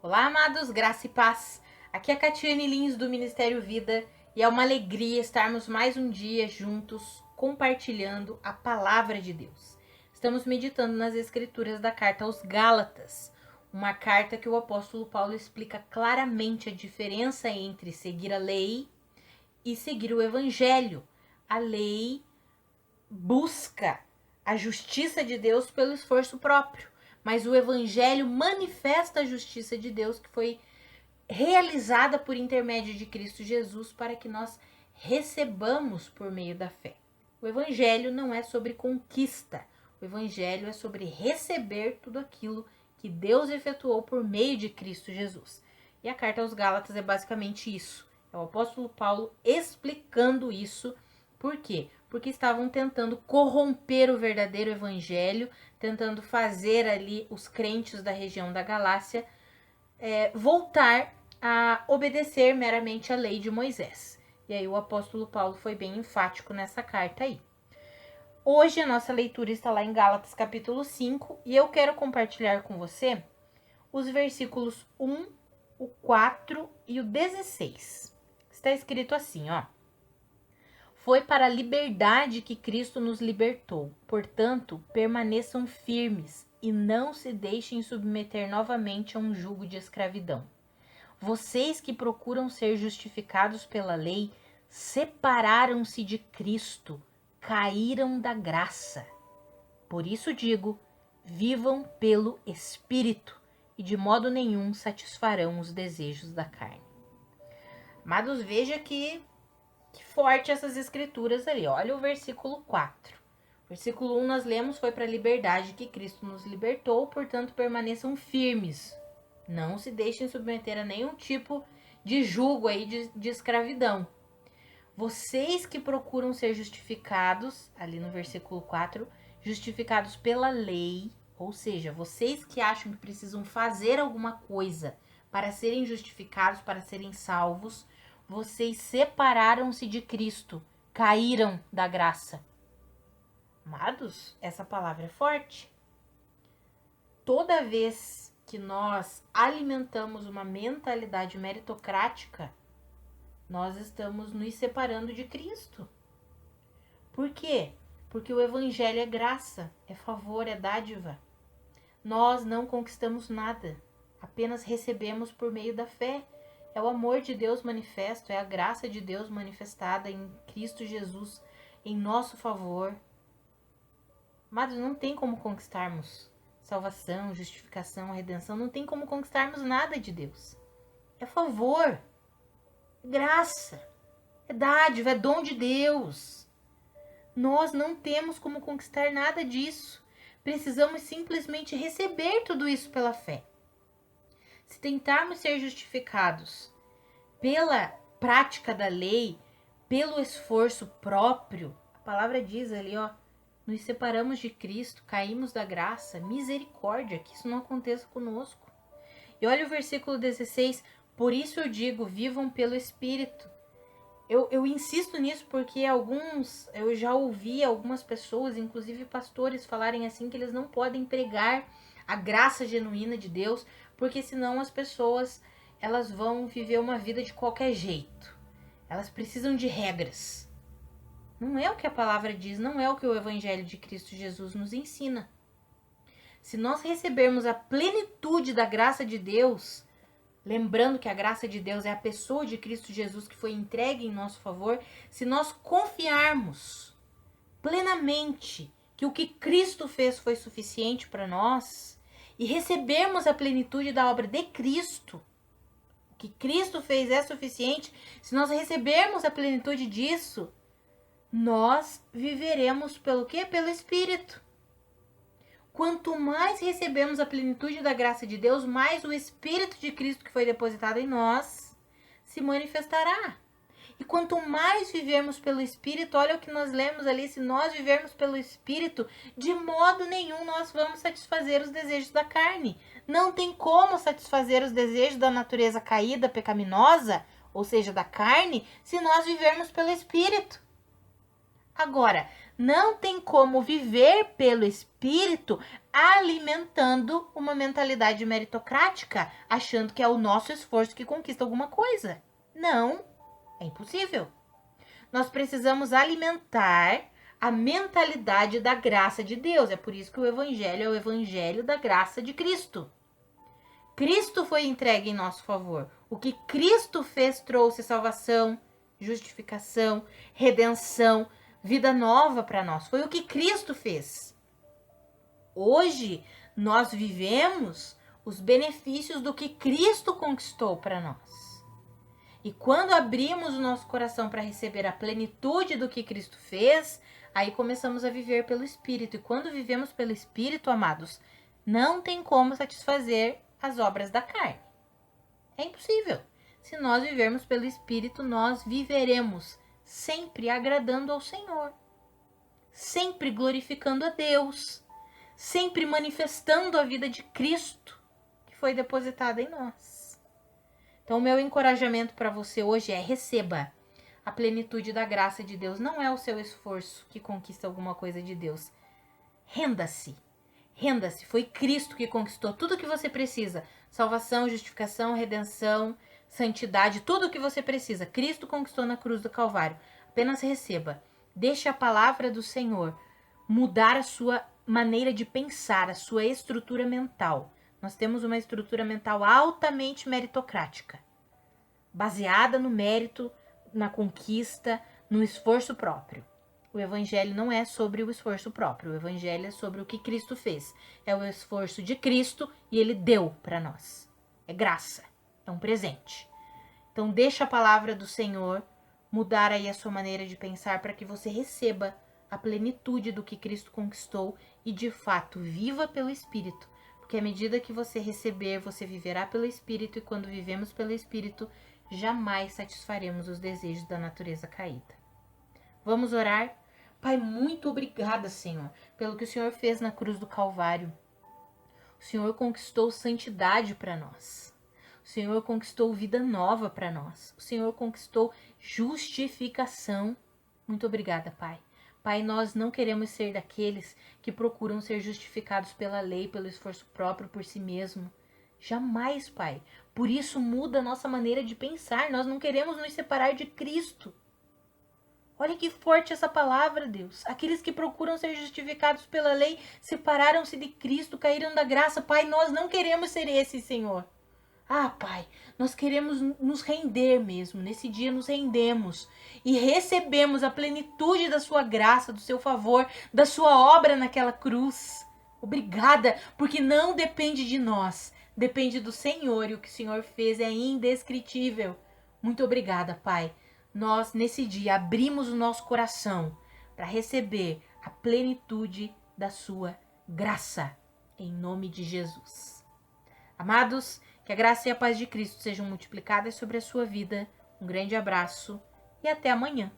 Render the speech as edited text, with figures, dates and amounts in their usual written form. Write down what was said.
Olá, amados, graça e paz. Aqui é a Catiane Lins do Ministério Vida e é uma alegria estarmos mais um dia juntos compartilhando a palavra de Deus. Estamos meditando nas escrituras da carta aos Gálatas, uma carta que o apóstolo Paulo explica claramente a diferença entre seguir a lei e seguir o evangelho. A lei busca a justiça de Deus pelo esforço próprio, mas o evangelho manifesta a justiça de Deus que foi realizada por intermédio de Cristo Jesus para que nós recebamos por meio da fé. O evangelho não é sobre conquista, o evangelho é sobre receber tudo aquilo que Deus efetuou por meio de Cristo Jesus. E a carta aos Gálatas é basicamente isso. É o apóstolo Paulo explicando isso. Por quê? Porque estavam tentando corromper o verdadeiro evangelho, tentando fazer ali os crentes da região da Galácia voltar a obedecer meramente a lei de Moisés. E aí o apóstolo Paulo foi bem enfático nessa carta aí. Hoje a nossa leitura está lá em Gálatas capítulo 5 e eu quero compartilhar com você os versículos 1, o 4 e o 16. Está escrito assim, ó. Foi para a liberdade que Cristo nos libertou. Portanto, permaneçam firmes e não se deixem submeter novamente a um jugo de escravidão. Vocês que procuram ser justificados pela lei, separaram-se de Cristo, caíram da graça. Por isso digo, vivam pelo Espírito e de modo nenhum satisfarão os desejos da carne. Amados, veja que forte essas escrituras ali. Olha o versículo 4. Versículo 1 nós lemos, foi para a liberdade que Cristo nos libertou, portanto permaneçam firmes. Não se deixem submeter a nenhum tipo de jugo aí de escravidão. Vocês que procuram ser justificados, ali no versículo 4, justificados pela lei, ou seja, vocês que acham que precisam fazer alguma coisa para serem justificados, para serem salvos, vocês separaram-se de Cristo, caíram da graça. Amados, essa palavra é forte. Toda vez que nós alimentamos uma mentalidade meritocrática, nós estamos nos separando de Cristo. Por quê? Porque o evangelho é graça, é favor, é dádiva. Nós não conquistamos nada, apenas recebemos por meio da fé. É o amor de Deus manifesto, é a graça de Deus manifestada em Cristo Jesus em nosso favor. Amados, não tem como conquistarmos salvação, justificação, redenção, não tem como conquistarmos nada de Deus. É favor, é graça, é dádiva, é dom de Deus. Nós não temos como conquistar nada disso. Precisamos simplesmente receber tudo isso pela fé. Se tentarmos ser justificados pela prática da lei, pelo esforço próprio, a palavra diz ali, ó, nos separamos de Cristo, caímos da graça, misericórdia, que isso não aconteça conosco. E olha o versículo 16, por isso eu digo, vivam pelo Espírito. Eu insisto nisso porque eu já ouvi algumas pessoas, inclusive pastores, falarem assim que eles não podem pregar a graça genuína de Deus, porque senão as pessoas elas vão viver uma vida de qualquer jeito. Elas precisam de regras. Não é o que a palavra diz, não é o que o evangelho de Cristo Jesus nos ensina. Se nós recebermos a plenitude da graça de Deus, lembrando que a graça de Deus é a pessoa de Cristo Jesus que foi entregue em nosso favor, se nós confiarmos plenamente que o que Cristo fez foi suficiente para nós e recebermos a plenitude da obra de Cristo, o que Cristo fez é suficiente, se nós recebermos a plenitude disso, nós viveremos pelo quê? Pelo Espírito. Quanto mais recebemos a plenitude da graça de Deus, mais o Espírito de Cristo que foi depositado em nós se manifestará. E quanto mais vivermos pelo Espírito, olha o que nós lemos ali, se nós vivermos pelo Espírito, de modo nenhum nós vamos satisfazer os desejos da carne. Não tem como satisfazer os desejos da natureza caída, pecaminosa, ou seja, da carne, se nós vivermos pelo Espírito. Agora, Não tem como viver pelo Espírito alimentando uma mentalidade meritocrática, achando que é o nosso esforço que conquista alguma coisa. Não, é impossível. Nós precisamos alimentar a mentalidade da graça de Deus. É por isso que o Evangelho é o Evangelho da graça de Cristo. Cristo foi entregue em nosso favor. O que Cristo fez trouxe salvação, justificação, redenção, vida nova para nós. Foi o que Cristo fez. Hoje, nós vivemos os benefícios do que Cristo conquistou para nós. E quando abrimos o nosso coração para receber a plenitude do que Cristo fez, aí começamos a viver pelo Espírito. E quando vivemos pelo Espírito, amados, não tem como satisfazer as obras da carne. É impossível. Se nós vivermos pelo Espírito, nós viveremos sempre agradando ao Senhor, sempre glorificando a Deus, sempre manifestando a vida de Cristo que foi depositada em nós. Então, o meu encorajamento para você hoje é: receba a plenitude da graça de Deus. Não é o seu esforço que conquista alguma coisa de Deus. Renda-se. Renda-se. Foi Cristo que conquistou tudo o que você precisa. Salvação, justificação, redenção, santidade, tudo o que você precisa. Cristo conquistou na cruz do Calvário. Apenas receba. Deixe a palavra do Senhor mudar a sua maneira de pensar, a sua estrutura mental. Nós temos uma estrutura mental altamente meritocrática, baseada no mérito, na conquista, no esforço próprio. O Evangelho não é sobre o esforço próprio. O Evangelho é sobre o que Cristo fez. É o esforço de Cristo e Ele deu para nós. É graça, é um presente. Então deixa a palavra do Senhor mudar aí a sua maneira de pensar para que você receba a plenitude do que Cristo conquistou e de fato viva pelo Espírito. Porque à medida que você receber, você viverá pelo Espírito, e quando vivemos pelo Espírito, jamais satisfaremos os desejos da natureza caída. Vamos orar? Pai, muito obrigada, Senhor, pelo que o Senhor fez na cruz do Calvário. O Senhor conquistou santidade para nós. O Senhor conquistou vida nova para nós. O Senhor conquistou justificação. Muito obrigada, Pai. Pai, nós não queremos ser daqueles que procuram ser justificados pela lei, pelo esforço próprio, por si mesmo. Jamais, Pai. Por isso muda a nossa maneira de pensar. Nós não queremos nos separar de Cristo. Olha que forte essa palavra, Deus. Aqueles que procuram ser justificados pela lei separaram-se de Cristo, caíram da graça. Pai, nós não queremos ser esses, Senhor. Ah, Pai, nós queremos nos render mesmo. Nesse dia nos rendemos e recebemos a plenitude da sua graça, do seu favor, da sua obra naquela cruz. Obrigada, porque não depende de nós, depende do Senhor, e o que o Senhor fez é indescritível. Muito obrigada, Pai. Nós, nesse dia, abrimos o nosso coração para receber a plenitude da sua graça, em nome de Jesus. Amados, que a graça e a paz de Cristo sejam multiplicadas sobre a sua vida. Um grande abraço e até amanhã.